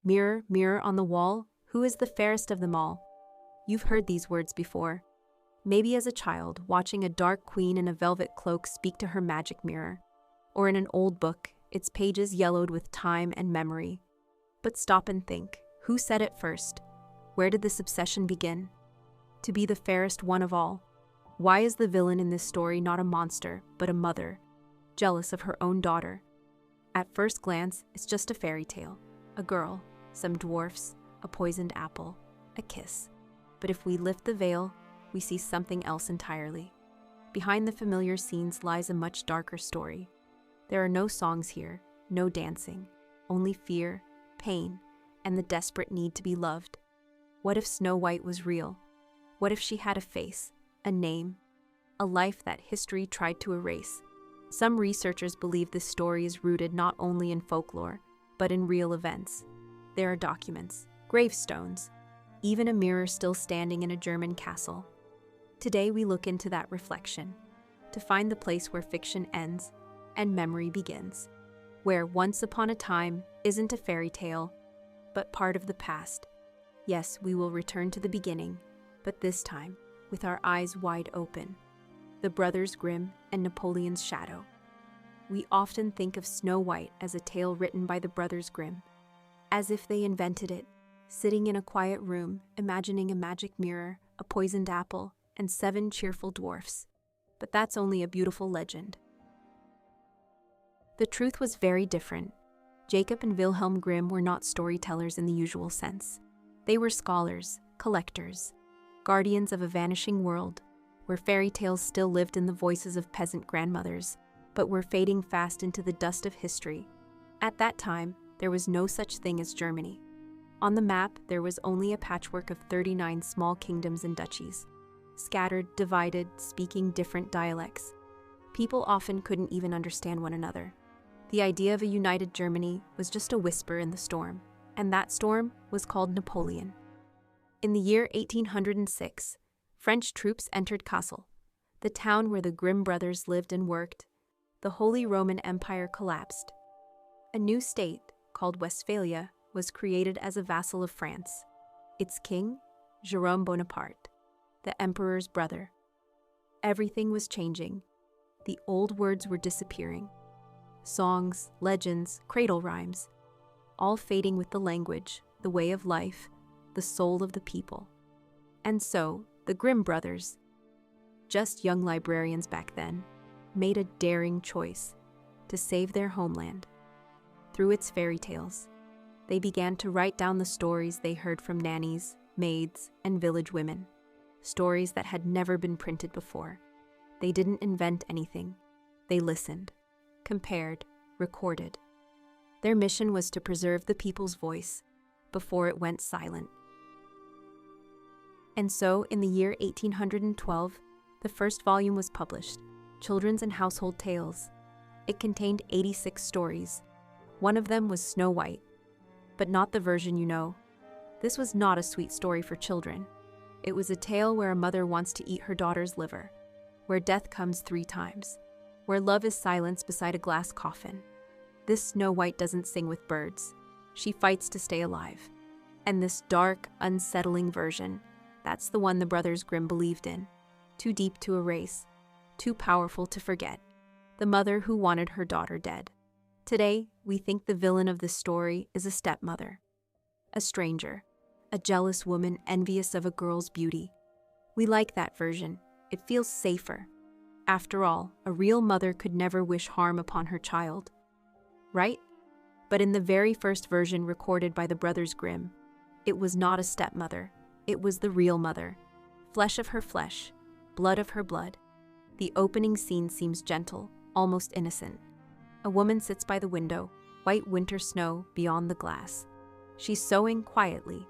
Mirror, mirror on the wall, who is the fairest of them all? You've heard these words before. Maybe as a child, watching a dark queen in a velvet cloak speak to her magic mirror. Or in an old book, its pages yellowed with time and memory. But stop and think, who said it first? Where did this obsession begin? To be the fairest one of all. Why is the villain in this story not a monster, but a mother, jealous of her own daughter? At first glance, it's just a fairy tale. A girl, some dwarfs, a poisoned apple, a kiss. But if we lift the veil, we see something else entirely. Behind the familiar scenes lies a much darker story. There are no songs here, no dancing, only fear, pain, and the desperate need to be loved. What if Snow White was real? What if she had a face, a name, a life that history tried to erase? Some researchers believe this story is rooted not only in folklore, but in real events. There are documents, gravestones, even a mirror still standing in a German castle. Today we look into that reflection, to find the place where fiction ends and memory begins, where once upon a time isn't a fairy tale, but part of the past. Yes, we will return to the beginning, but this time with our eyes wide open. The Brothers Grimm and Napoleon's Shadow. We often think of Snow White as a tale written by the Brothers Grimm, as if they invented it, sitting in a quiet room, imagining a magic mirror, a poisoned apple, and 7 cheerful dwarfs. But that's only a beautiful legend. The truth was very different. Jacob and Wilhelm Grimm were not storytellers in the usual sense. They were scholars, collectors, guardians of a vanishing world, where fairy tales still lived in the voices of peasant grandmothers, but were fading fast into the dust of history. At that time, there was no such thing as Germany. On the map, there was only a patchwork of 39 small kingdoms and duchies, scattered, divided, speaking different dialects. People often couldn't even understand one another. The idea of a united Germany was just a whisper in the storm, and that storm was called Napoleon. In the year 1806, French troops entered Kassel, the town where the Grimm brothers lived and worked. The Holy Roman Empire collapsed. A new state, called Westphalia, was created as a vassal of France. Its king, Jérôme Bonaparte, the emperor's brother. Everything was changing. The old words were disappearing. Songs, legends, cradle rhymes, all fading with the language, the way of life, the soul of the people. And so, the Grimm brothers, just young librarians back then, made a daring choice to save their homeland. Through its fairy tales, they began to write down the stories they heard from nannies, maids, and village women, stories that had never been printed before. They didn't invent anything. They listened, compared, recorded. Their mission was to preserve the people's voice before it went silent. And so, in the year 1812, the first volume was published, Children's and Household Tales. It contained 86 stories. One of them was Snow White, but not the version you know. This was not a sweet story for children. It was a tale where a mother wants to eat her daughter's liver, where death comes 3 times, where love is silenced beside a glass coffin. This Snow White doesn't sing with birds. She fights to stay alive. And this dark, unsettling version, that's the one the Brothers Grimm believed in. Too deep to erase, too powerful to forget. The mother who wanted her daughter dead. Today, we think the villain of this story is a stepmother, a stranger, a jealous woman envious of a girl's beauty. We like that version. It feels safer. After all, a real mother could never wish harm upon her child. Right? But in the very first version recorded by the Brothers Grimm, it was not a stepmother. It was the real mother. Flesh of her flesh, blood of her blood. The opening scene seems gentle, almost innocent. A woman sits by the window, white winter snow beyond the glass. She's sewing quietly.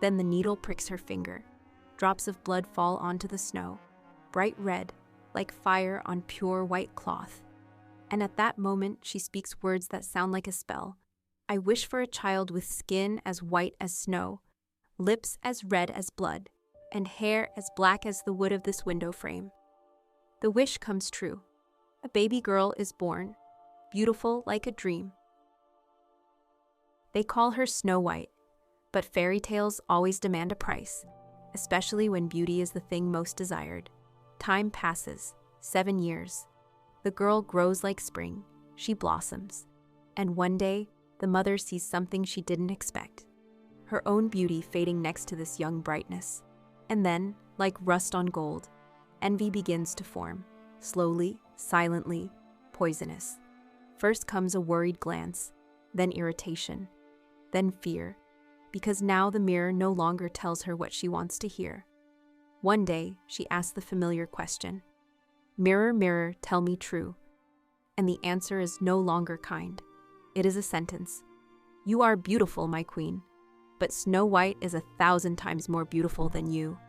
Then the needle pricks her finger. Drops of blood fall onto the snow, bright red, like fire on pure white cloth. And at that moment, she speaks words that sound like a spell. I wish for a child with skin as white as snow, lips as red as blood, and hair as black as the wood of this window frame. The wish comes true. A baby girl is born, beautiful like a dream. They call her Snow White, but fairy tales always demand a price, especially when beauty is the thing most desired. Time passes, 7 years. The girl grows like spring, she blossoms. And one day, the mother sees something she didn't expect. Her own beauty fading next to this young brightness. And then, like rust on gold, envy begins to form, slowly, silently, poisonous. First comes a worried glance, then irritation, then fear, because now the mirror no longer tells her what she wants to hear. One day, she asks the familiar question, "Mirror, mirror, tell me true." And the answer is no longer kind. It is a sentence. "You are beautiful, my queen, but Snow White is 1,000 times more beautiful than you."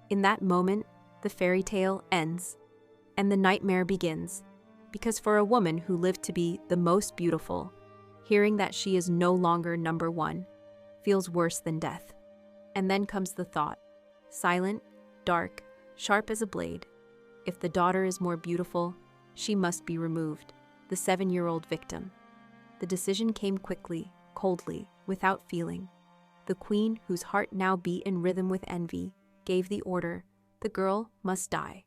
In that moment, the fairy tale ends, and the nightmare begins, because for a woman who lived to be the most beautiful, hearing that she is no longer number one feels worse than death. And then comes the thought, silent, dark, sharp as a blade. If the daughter is more beautiful, she must be removed, the 7-year-old victim. The decision came quickly, coldly, without feeling. The queen, whose heart now beat in rhythm with envy, gave the order, the girl must die.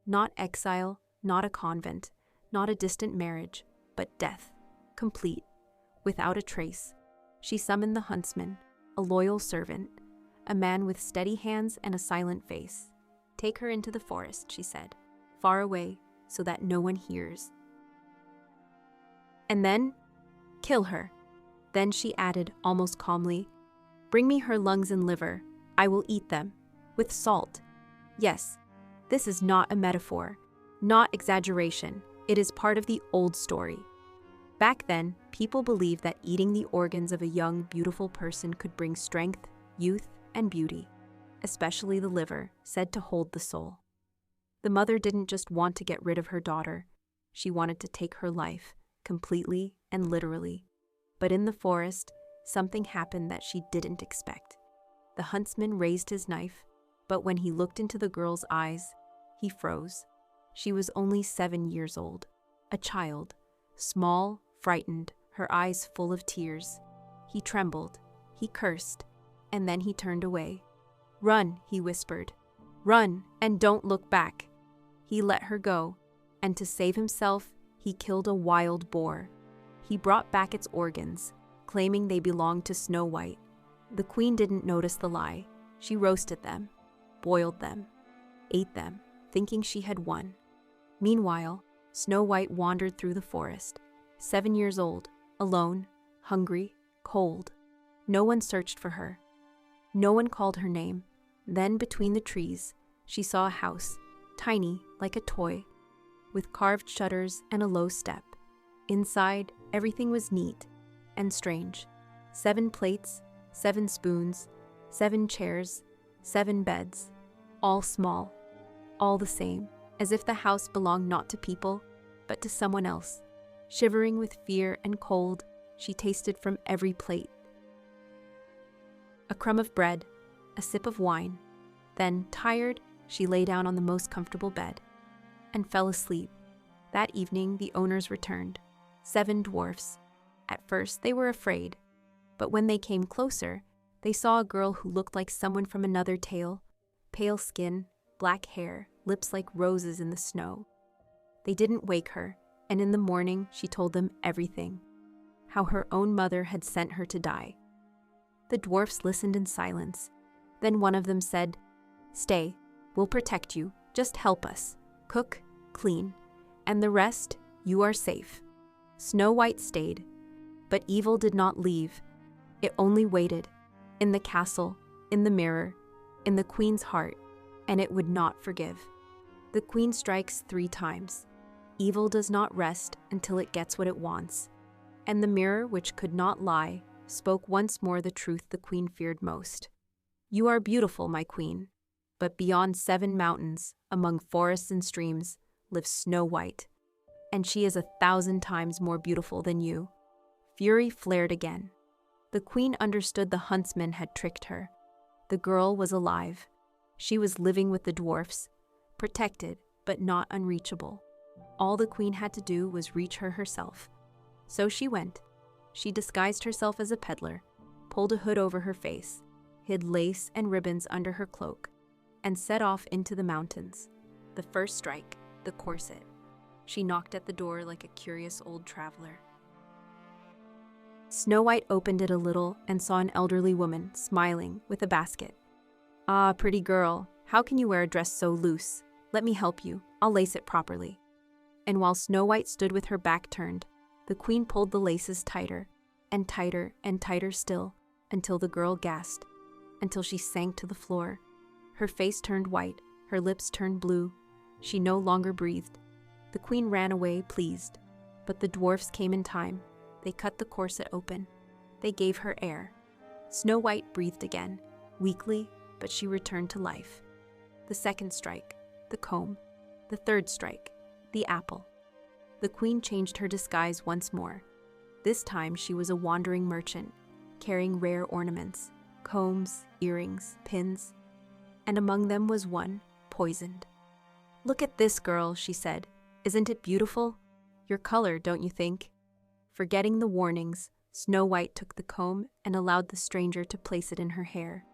Not exile, not a convent, not a distant marriage, but death, complete, without a trace. She summoned the huntsman, a loyal servant, a man with steady hands and a silent face. "Take her into the forest," she said, "far away, so that no one hears. And then, kill her." Then she added, almost calmly, "Bring me her lungs and liver. I will eat them, with salt." Yes, this is not a metaphor, not exaggeration. It is part of the old story. Back then, people believed that eating the organs of a young, beautiful person could bring strength, youth, and beauty, especially the liver, said to hold the soul. The mother didn't just want to get rid of her daughter. She wanted to take her life, completely and literally. But in the forest, something happened that she didn't expect. The huntsman raised his knife, but when he looked into the girl's eyes, he froze. She was only 7 years old, a child, small, frightened, her eyes full of tears. He trembled, he cursed, and then he turned away. "Run," he whispered. "Run, and don't look back." He let her go, and to save himself, he killed a wild boar. He brought back its organs, claiming they belonged to Snow White. The queen didn't notice the lie. She roasted them, boiled them, ate them, thinking she had won. Meanwhile, Snow White wandered through the forest, 7 years old, alone, hungry, cold. No one searched for her. No one called her name. Then, between the trees, she saw a house, tiny, like a toy, with carved shutters and a low step. Inside, everything was neat and strange. 7 plates, 7 spoons, 7 chairs, 7 beds, all small, all the same, as if the house belonged not to people, but to someone else. Shivering with fear and cold, she tasted from every plate. A crumb of bread, a sip of wine. Then, tired, she lay down on the most comfortable bed and fell asleep. That evening, the owners returned, 7 dwarfs. At first, they were afraid, but when they came closer, they saw a girl who looked like someone from another tale, pale skin, black hair, lips like roses in the snow. They didn't wake her, and in the morning, she told them everything, how her own mother had sent her to die. The dwarfs listened in silence. Then one of them said, "Stay, we'll protect you, just help us, cook, clean, and the rest, you are safe." Snow White stayed, but evil did not leave. It only waited, in the castle, in the mirror, in the queen's heart, and it would not forgive. The queen strikes 3 times. Evil does not rest until it gets what it wants. And the mirror, which could not lie, spoke once more the truth the queen feared most. "You are beautiful, my queen, but beyond 7 mountains, among forests and streams, lives Snow White, and she is 1,000 times more beautiful than you." Fury flared again. The queen understood the huntsman had tricked her. The girl was alive. She was living with the dwarfs, protected but not unreachable. All the queen had to do was reach her herself. So she went, She disguised herself as a peddler, pulled a hood over her face, hid lace and ribbons under her cloak, and set off into the mountains. The first strike, the corset. She knocked at the door like a curious old traveler. Snow White opened it a little and saw an elderly woman, smiling, with a basket. "Ah, pretty girl, how can you wear a dress so loose? Let me help you, I'll lace it properly." And while Snow White stood with her back turned, the queen pulled the laces tighter, and tighter and tighter still, until the girl gasped, until she sank to the floor. Her face turned white, her lips turned blue. She no longer breathed. The queen ran away, pleased, but the dwarfs came in time. They cut the corset open. They gave her air. Snow White breathed again, weakly, but she returned to life. The second strike, the comb. The third strike, the apple. The queen changed her disguise once more. This time she was a wandering merchant, carrying rare ornaments, combs, earrings, pins, and among them was one, poisoned. "Look at this, girl," she said. "Isn't it beautiful? Your color, don't you think?" Forgetting the warnings, Snow White took the comb and allowed the stranger to place it in her hair.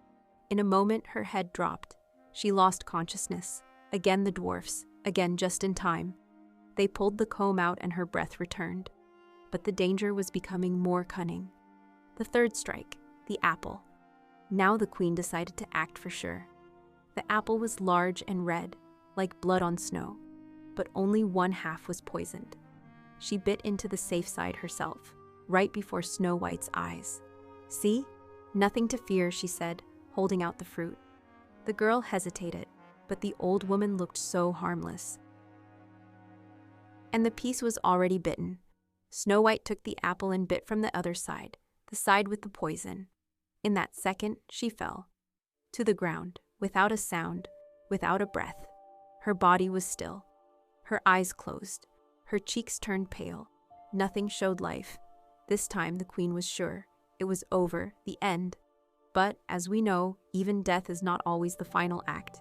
In a moment her head dropped. She lost consciousness. Again the dwarfs, again just in time. They pulled the comb out and her breath returned. But the danger was becoming more cunning. The third strike, the apple. Now the queen decided to act for sure. The apple was large and red, like blood on snow, but only one half was poisoned. She bit into the safe side herself, right before Snow White's eyes. "See? Nothing to fear," she said, holding out the fruit. The girl hesitated, but the old woman looked so harmless. And the piece was already bitten. Snow White took the apple and bit from the other side, the side with the poison. In that second, she fell to the ground, without a sound, without a breath. Her body was still. Her eyes closed. Her cheeks turned pale. Nothing showed life. This time the queen was sure. It was over, the end. But, as we know, even death is not always the final act.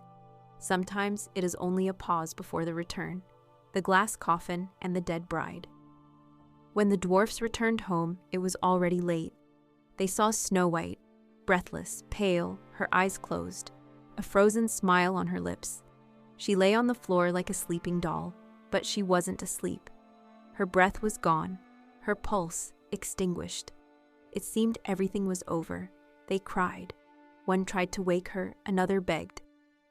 Sometimes it is only a pause before the return, the glass coffin and the dead bride. When the dwarfs returned home, it was already late. They saw Snow White, breathless, pale, her eyes closed, a frozen smile on her lips. She lay on the floor like a sleeping doll, but she wasn't asleep. Her breath was gone, her pulse extinguished. It seemed everything was over. They cried. One tried to wake her, another begged.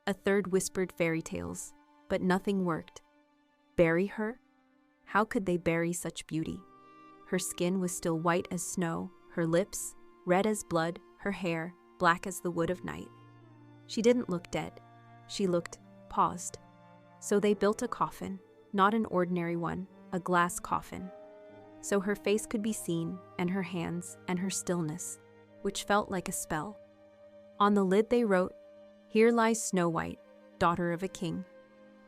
A third whispered fairy tales, but nothing worked. Bury her? How could they bury such beauty? Her skin was still white as snow, her lips red as blood, her hair black as the wood of night. She didn't look dead. She looked paused. So they built a coffin, not an ordinary one, a glass coffin. So her face could be seen, and her hands, and her stillness, which felt like a spell. On the lid they wrote, "Here lies Snow White, daughter of a king,"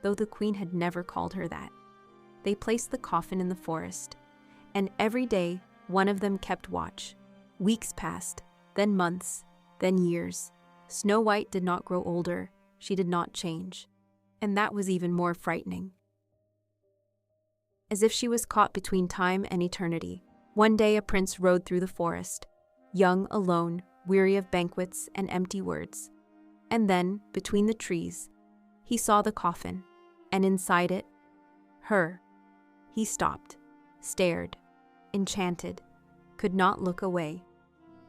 though the queen had never called her that. They placed the coffin in the forest, and every day one of them kept watch. Weeks passed, then months, then years. Snow White did not grow older, she did not change, and that was even more frightening. As if she was caught between time and eternity, one day a prince rode through the forest, young, alone, weary of banquets and empty words. And then, between the trees, he saw the coffin, and inside it, her. He stopped, stared, enchanted, could not look away.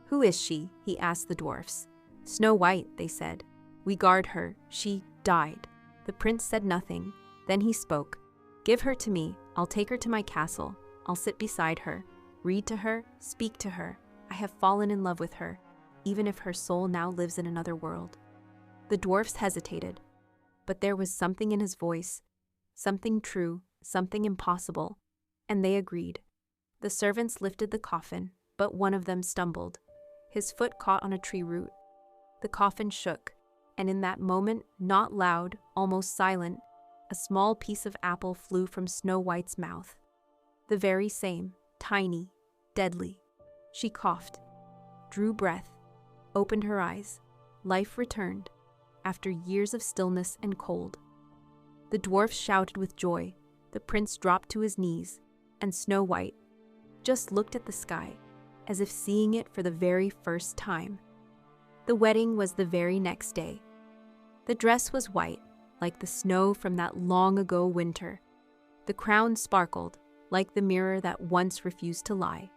"Who is she?" he asked the dwarfs. "Snow White," they said. "We guard her. She died." The prince said nothing. Then he spoke. "Give her to me. I'll take her to my castle. I'll sit beside her, read to her, speak to her. I have fallen in love with her, even if her soul now lives in another world." The dwarfs hesitated, but there was something in his voice, something true, something impossible, and they agreed. The servants lifted the coffin, but one of them stumbled. His foot caught on a tree root. The coffin shook, and in that moment, not loud, almost silent, a small piece of apple flew from Snow White's mouth. The very same, tiny, deadly. She coughed, drew breath, opened her eyes. Life returned, after years of stillness and cold. The dwarfs shouted with joy. The prince dropped to his knees, and Snow White just looked at the sky, as if seeing it for the very first time. The wedding was the very next day. The dress was white, like the snow from that long-ago winter. The crown sparkled, like the mirror that once refused to lie.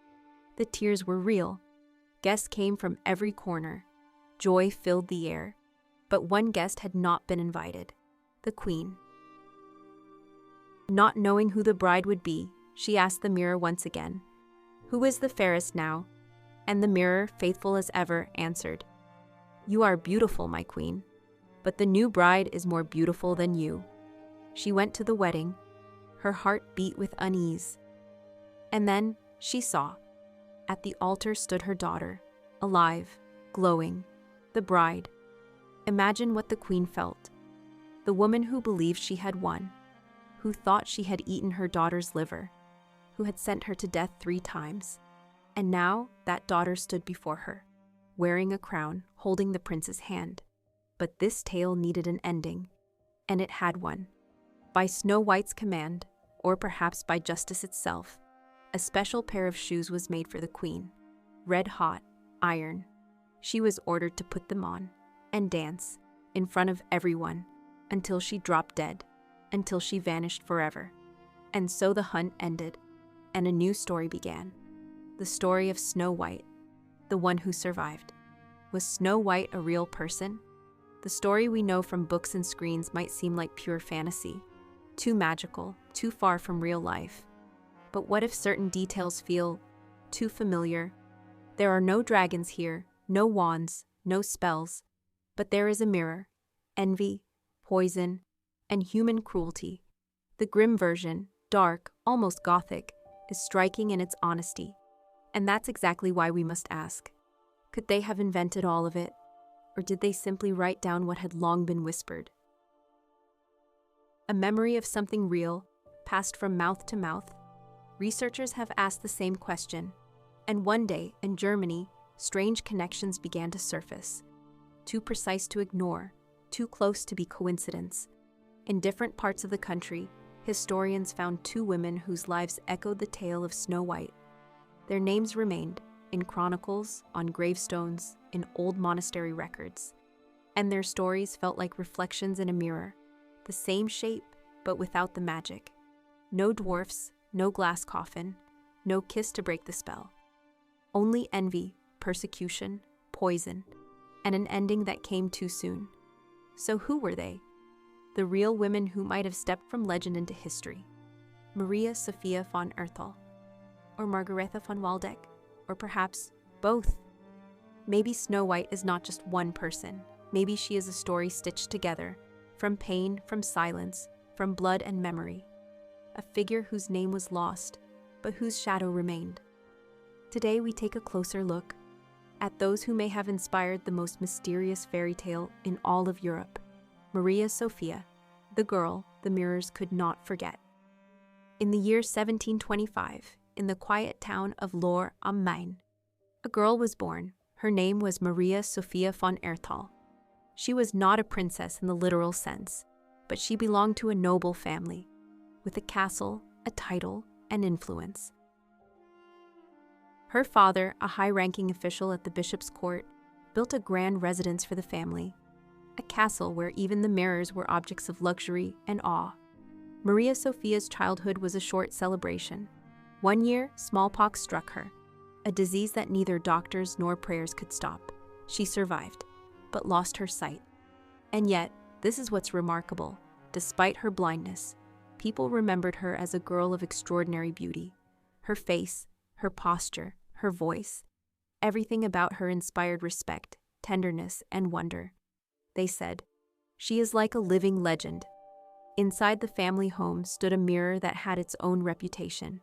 The tears were real. Guests came from every corner. Joy filled the air. But one guest had not been invited: the queen. Not knowing who the bride would be, she asked the mirror once again, "Who is the fairest now?" And the mirror, faithful as ever, answered, "You are beautiful, my queen, but the new bride is more beautiful than you." She went to the wedding. Her heart beat with unease. And then she saw. At the altar stood her daughter, alive, glowing, the bride. Imagine what the queen felt. The woman who believed she had won, who thought she had eaten her daughter's liver, who had sent her to death 3 times. And now that daughter stood before her, wearing a crown, holding the prince's hand. But this tale needed an ending, and it had one. By Snow White's command, or perhaps by justice itself, a special pair of shoes was made for the queen, red-hot, iron. She was ordered to put them on and dance in front of everyone until she dropped dead, until she vanished forever. And so the hunt ended, and a new story began. The story of Snow White, the one who survived. Was Snow White a real person? The story we know from books and screens might seem like pure fantasy, too magical, too far from real life. But what if certain details feel too familiar? There are no dragons here, no wands, no spells, but there is a mirror, envy, poison, and human cruelty. The grim version, dark, almost gothic, is striking in its honesty. And that's exactly why we must ask, could they have invented all of it, or did they simply write down what had long been whispered? A memory of something real, passed from mouth to mouth. Researchers have asked the same question, and one day, in Germany, strange connections began to surface. Too precise to ignore, too close to be coincidence. In different parts of the country, historians found 2 women whose lives echoed the tale of Snow White. Their names remained in chronicles, on gravestones, in old monastery records. And their stories felt like reflections in a mirror, the same shape, but without the magic. No dwarfs, no glass coffin, no kiss to break the spell. Only envy, persecution, poison, and an ending that came too soon. So who were they? The real women who might have stepped from legend into history. Maria Sophia von Erthal, or Margaretha von Waldeck, or perhaps both. Maybe Snow White is not just one person. Maybe she is a story stitched together, from pain, from silence, from blood and memory. A figure whose name was lost, but whose shadow remained. Today we take a closer look at those who may have inspired the most mysterious fairy tale in all of Europe. Maria Sophia, the girl the mirrors could not forget. In the year 1725, in the quiet town of Lohr am Main, a girl was born. Her name was Maria Sophia von Erthal. She was not a princess in the literal sense, but she belonged to a noble family, with a castle, a title, and influence. Her father, a high-ranking official at the bishop's court, built a grand residence for the family, a castle where even the mirrors were objects of luxury and awe. Maria Sophia's childhood was a short celebration. One year, smallpox struck her, a disease that neither doctors nor prayers could stop. She survived, but lost her sight. And yet, this is what's remarkable. Despite her blindness, people remembered her as a girl of extraordinary beauty. Her face, her posture, her voice, everything about her inspired respect, tenderness, and wonder. They said, "She is like a living legend." Inside the family home stood a mirror that had its own reputation.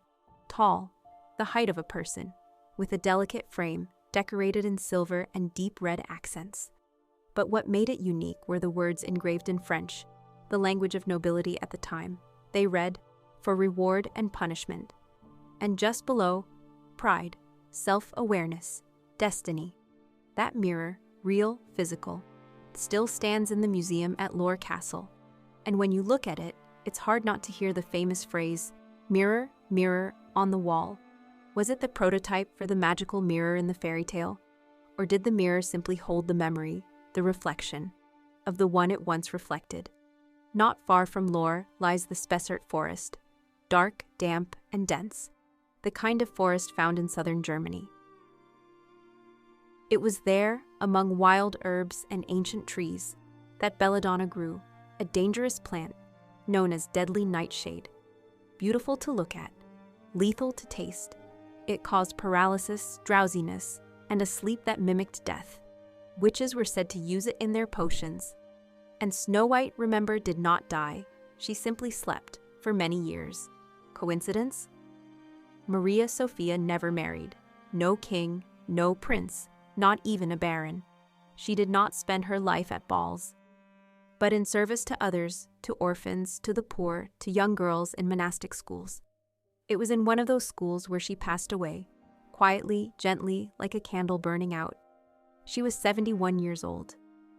Tall, the height of a person, with a delicate frame decorated in silver and deep red accents. But what made it unique were the words engraved in French, the language of nobility at the time. They read, "For reward and punishment." And just below, pride, self-awareness, destiny. That mirror, real, physical, still stands in the museum at Lohr Castle. And when you look at it, it's hard not to hear the famous phrase, "Mirror, mirror on the wall, Was it the prototype for the magical mirror in the fairy tale? Or did the mirror simply hold the memory, the reflection, of the one it once reflected? Not far from Lohr lies the Spessart forest, dark, damp, and dense, the kind of forest found in southern Germany. It was there, among wild herbs and ancient trees, that belladonna grew, a dangerous plant known as deadly nightshade. Beautiful to look at, lethal to taste, it caused paralysis, drowsiness, and a sleep that mimicked death. Witches were said to use it in their potions. And Snow White, remember, did not die. She simply slept for many years. Coincidence? Maria Sophia never married. No king, no prince, not even a baron. She did not spend her life at balls, but in service to others, to orphans, to the poor, to young girls in monastic schools. It was in one of those schools where she passed away, quietly, gently, like a candle burning out. She was 71 years old.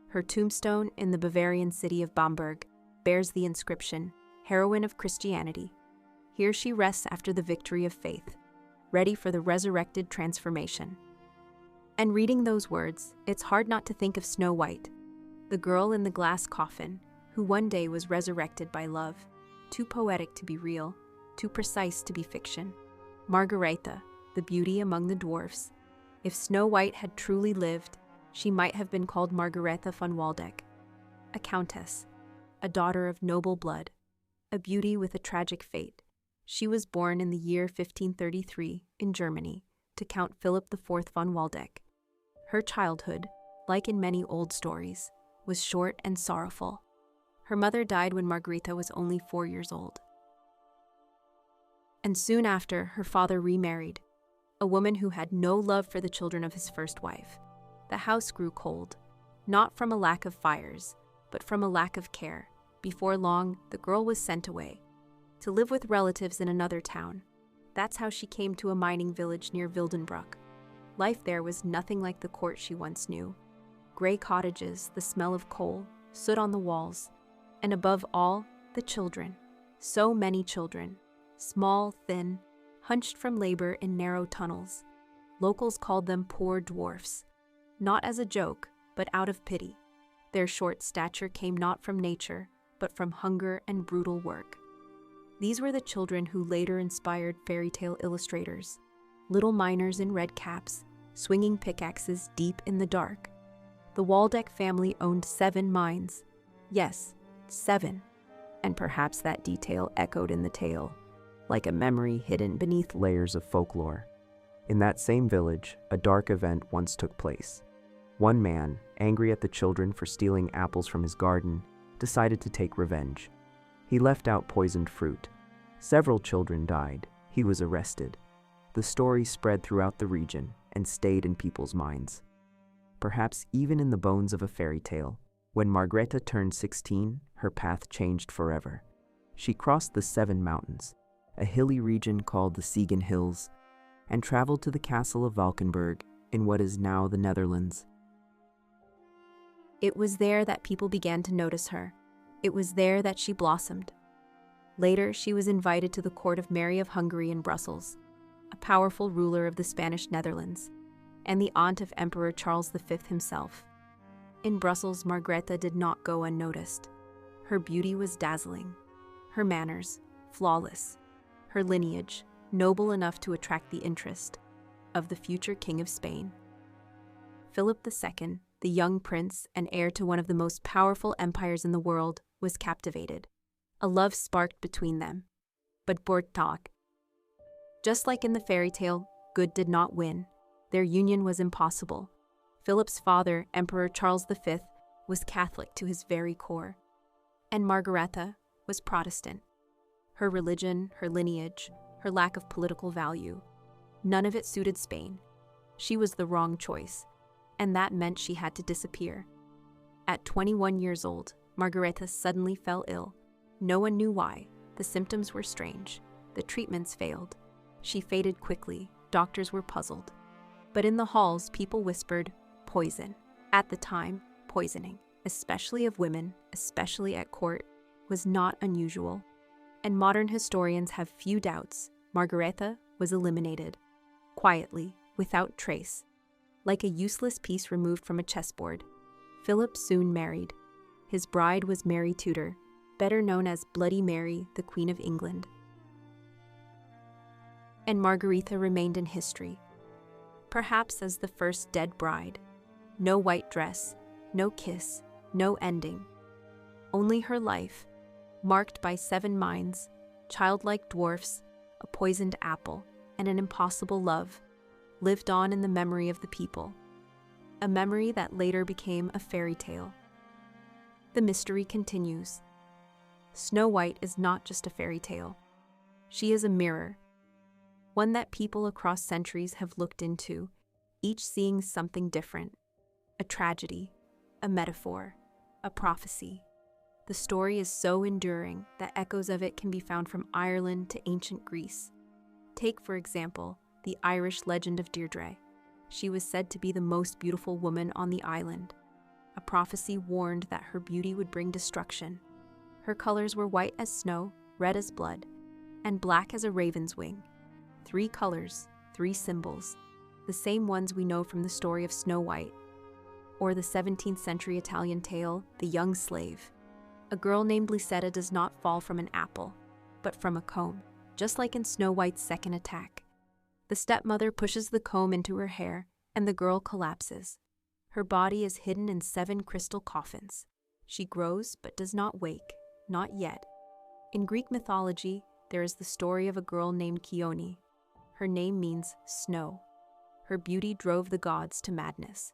Her tombstone in the Bavarian city of Bamberg bears the inscription, "Heroine of Christianity." Here she rests after the victory of faith, ready for the resurrected transformation. And reading those words, it's hard not to think of Snow White, the girl in the glass coffin, who one day was resurrected by love, too poetic to be real, too precise to be fiction. Margareta, the beauty among the dwarfs. If Snow White had truly lived, she might have been called Margareta von Waldeck, a countess, a daughter of noble blood, a beauty with a tragic fate. She was born in the year 1533 in Germany to Count Philip IV von Waldeck. Her childhood, like in many old stories, was short and sorrowful. Her mother died when Margareta was only 4 years old. And soon after, her father remarried, a woman who had no love for the children of his first wife. The house grew cold, not from a lack of fires, but from a lack of care. Before long, the girl was sent away, to live with relatives in another town. That's how she came to a mining village near Wildenbruck. Life there was nothing like the court she once knew. Gray cottages, the smell of coal, soot on the walls, and above all, the children. So many children, small, thin, hunched from labor in narrow tunnels. Locals called them poor dwarfs, not as a joke, but out of pity. Their short stature came not from nature, but from hunger and brutal work. These were the children who later inspired fairy tale illustrators, little miners in red caps, swinging pickaxes deep in the dark. The Waldeck family owned 7 mines. Yes, 7. And perhaps that detail echoed in the tale, like a memory hidden beneath layers of folklore. In that same village, a dark event once took place. One man, angry at the children for stealing apples from his garden, decided to take revenge. He left out poisoned fruit. Several children died. He was arrested. The story spread throughout the region and stayed in people's minds. Perhaps even in the bones of a fairy tale. When Margareta turned 16, her path changed forever. She crossed the 7 mountains, a hilly region called the Siegen Hills, and traveled to the castle of Valkenburg in what is now the Netherlands. It was there that people began to notice her. It was there that she blossomed. Later, she was invited to the court of Mary of Hungary in Brussels, a powerful ruler of the Spanish Netherlands, and the aunt of Emperor Charles V himself. In Brussels, Margareta did not go unnoticed. Her beauty was dazzling, her manners flawless, her lineage noble enough to attract the interest of the future King of Spain. Philip II, the young prince and heir to one of the most powerful empires in the world, was captivated. A love sparked between them. But Bortag. Just like in the fairy tale, good did not win. Their union was impossible. Philip's father, Emperor Charles V, was Catholic to his very core, and Margareta was Protestant. Her religion, her lineage, her lack of political value, none of it suited Spain. She was the wrong choice, and that meant she had to disappear. At 21 years old, Margareta suddenly fell ill. No one knew why. The symptoms were strange. The treatments failed. She faded quickly. Doctors were puzzled. But in the halls, people whispered, poison. At the time, poisoning, especially of women, especially at court, was not unusual. And modern historians have few doubts Margareta was eliminated. quietly, without trace. Like a useless piece removed from a chessboard, Philip soon married. His bride was Mary Tudor, better known as Bloody Mary, the Queen of England. And Margaretha remained in history, perhaps as the first dead bride. No white dress, no kiss, no ending. Only her life, marked by 7 mines, childlike dwarfs, a poisoned apple, and an impossible love, lived on in the memory of the people. A memory that later became a fairy tale. The mystery continues. Snow White is not just a fairy tale. She is a mirror, one that people across centuries have looked into, each seeing something different. A tragedy, a metaphor, a prophecy. The story is so enduring that echoes of it can be found from Ireland to ancient Greece. Take, for example, the Irish legend of Deirdre. She was said to be the most beautiful woman on the island. A prophecy warned that her beauty would bring destruction. Her colors were white as snow, red as blood, and black as a raven's wing. 3 colors, 3 symbols, the same ones we know from the story of Snow White, or the 17th century Italian tale, The Young Slave. A girl named Lisetta does not fall from an apple, but from a comb, just like in Snow White's second attack. The stepmother pushes the comb into her hair, and the girl collapses. Her body is hidden in 7 crystal coffins. She grows, but does not wake, not yet. In Greek mythology, there is the story of a girl named Chione. Her name means snow. Her beauty drove the gods to madness.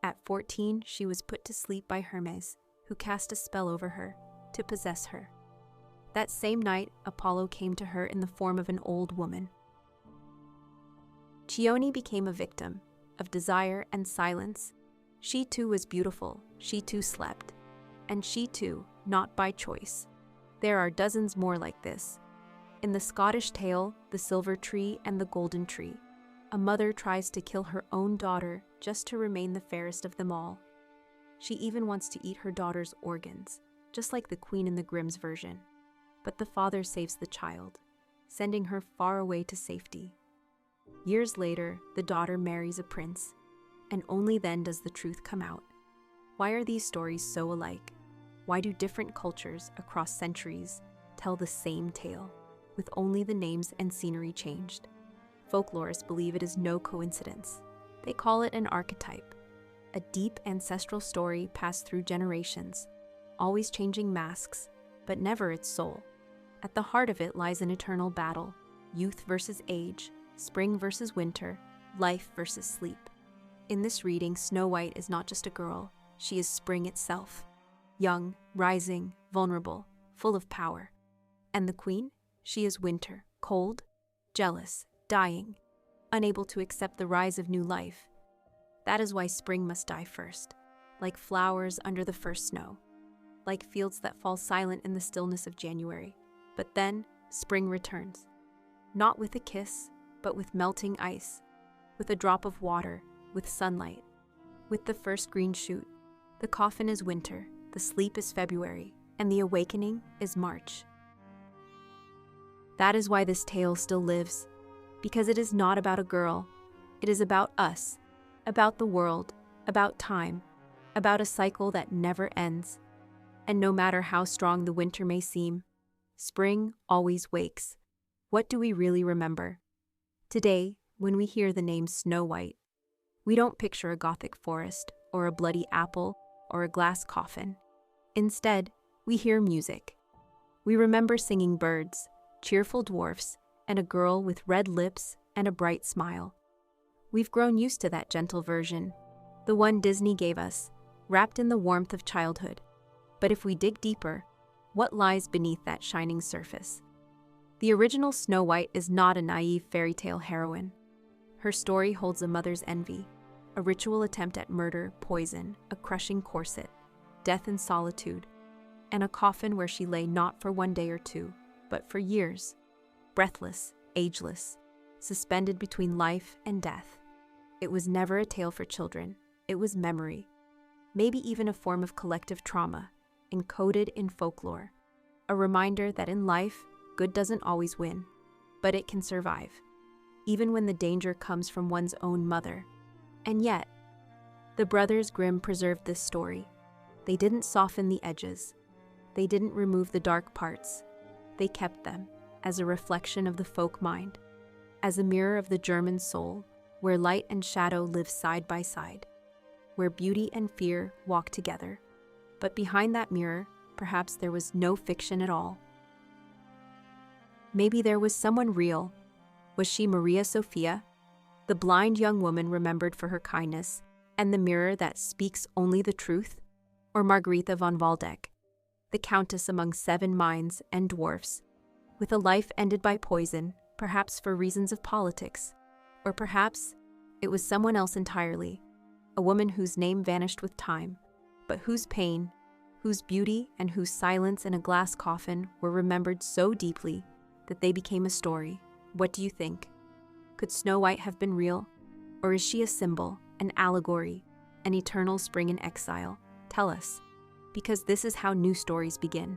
At 14, she was put to sleep by Hermes, who cast a spell over her, to possess her. That same night, Apollo came to her in the form of an old woman. Chione became a victim of desire and silence. She too was beautiful, she too slept, and she too, not by choice. There are dozens more like this. In the Scottish tale, The Silver Tree and the Golden Tree, a mother tries to kill her own daughter just to remain the fairest of them all. She even wants to eat her daughter's organs, just like the Queen in the Grimm's version. But the father saves the child, sending her far away to safety. Years later, the daughter marries a prince, and only then does the truth come out. Why are these stories so alike? Why do different cultures across centuries tell the same tale, with only the names and scenery changed? Folklorists believe it is no coincidence. They call it an archetype, a deep ancestral story passed through generations, always changing masks, but never its soul. At the heart of it lies an eternal battle, youth versus age, spring versus winter, life versus sleep. In this reading, Snow White is not just a girl, she is spring itself. Young, rising, vulnerable, full of power. And the queen? She is winter, cold, jealous, dying, unable to accept the rise of new life. That is why spring must die first, like flowers under the first snow, like fields that fall silent in the stillness of January. But then, spring returns. Not with a kiss, but with melting ice, with a drop of water, with sunlight, with the first green shoot. The coffin is winter, the sleep is February, and the awakening is March. That is why this tale still lives, because it is not about a girl. It is about us, about the world, about time, about a cycle that never ends. And no matter how strong the winter may seem, spring always wakes. What do we really remember? Today, when we hear the name Snow White, we don't picture a gothic forest, or a bloody apple, or a glass coffin. Instead, we hear music. We remember singing birds, cheerful dwarfs, and a girl with red lips and a bright smile. We've grown used to that gentle version, the one Disney gave us, wrapped in the warmth of childhood. But if we dig deeper, what lies beneath that shining surface? The original Snow White is not a naive fairy tale heroine. Her story holds a mother's envy, a ritual attempt at murder, poison, a crushing corset, death and solitude, and a coffin where she lay not for one day or two, but for years, breathless, ageless, suspended between life and death. It was never a tale for children. It was memory, maybe even a form of collective trauma, encoded in folklore, a reminder that in life, good doesn't always win, but it can survive. even when the danger comes from one's own mother. And yet, the brothers Grimm preserved this story. They didn't soften the edges. They didn't remove the dark parts. They kept them as a reflection of the folk mind, as a mirror of the German soul, where light and shadow live side by side, where beauty and fear walk together. But behind that mirror, perhaps there was no fiction at all. Maybe there was someone real. Was she Maria Sophia, the blind young woman remembered for her kindness, and the mirror that speaks only the truth? Or Margaretha von Waldeck, the countess among 7 mines and dwarfs, with a life ended by poison, perhaps for reasons of politics? Or perhaps it was someone else entirely, a woman whose name vanished with time, but whose pain, whose beauty, and whose silence in a glass coffin were remembered so deeply that they became a story. What do you think? Could Snow White have been real? Or is she a symbol, an allegory, an eternal spring in exile? Tell us, because this is how new stories begin.